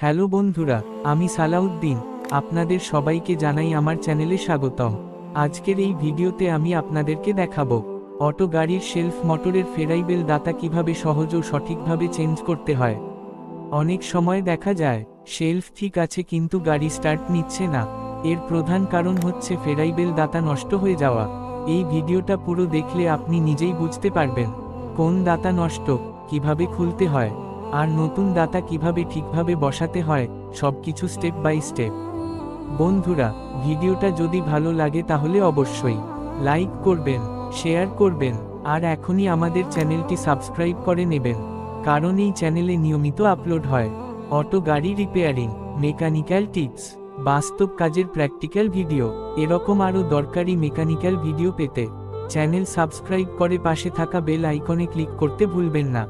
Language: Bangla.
হ্যালো বন্ধুরা, আমি সালাউদ্দিন। আপনাদের সবাইকে জানাই আমার চ্যানেলে স্বাগতম। আজকের এই ভিডিওতে আমি আপনাদেরকে দেখাবো অটো গাড়ির শেলফ মোটরের ফেরাইবেল দাতা কিভাবে সহজ ও সঠিকভাবে চেঞ্জ করতে হয়। অনেক সময় দেখা যায় শেলফ ঠিক আছে কিন্তু গাড়ি স্টার্ট নিচ্ছে না। এর প্রধান কারণ হচ্ছে ফেরাইবেল দাতা নষ্ট হয়ে যাওয়া। এই ভিডিওটা পুরো দেখলে আপনি নিজেই বুঝতে পারবেন কোন দাতা নষ্ট, কিভাবে খুলতে হয়, আর নতুন দাতা কিভাবে ঠিকভাবে বসাতে হয়, সবকিছু স্টেপ বাই স্টেপ। বন্ধুরা, ভিডিওটা যদি ভালো লাগে তাহলে অবশ্যই লাইক করবেন, শেয়ার করবেন, আর এখনই আমাদের চ্যানেলটি সাবস্ক্রাইব করে নেবেন, কারণ এই চ্যানেলে নিয়মিত আপলোড হয় অটো গাড়ি রিপেয়ারিং, মেকানিক্যাল টিপস, বাস্তব কাজের প্র্যাকটিক্যাল ভিডিও। এরকম আরও দরকারি মেকানিক্যাল ভিডিও পেতে চ্যানেল সাবস্ক্রাইব করে পাশে থাকা বেল আইকনে ক্লিক করতে ভুলবেন না।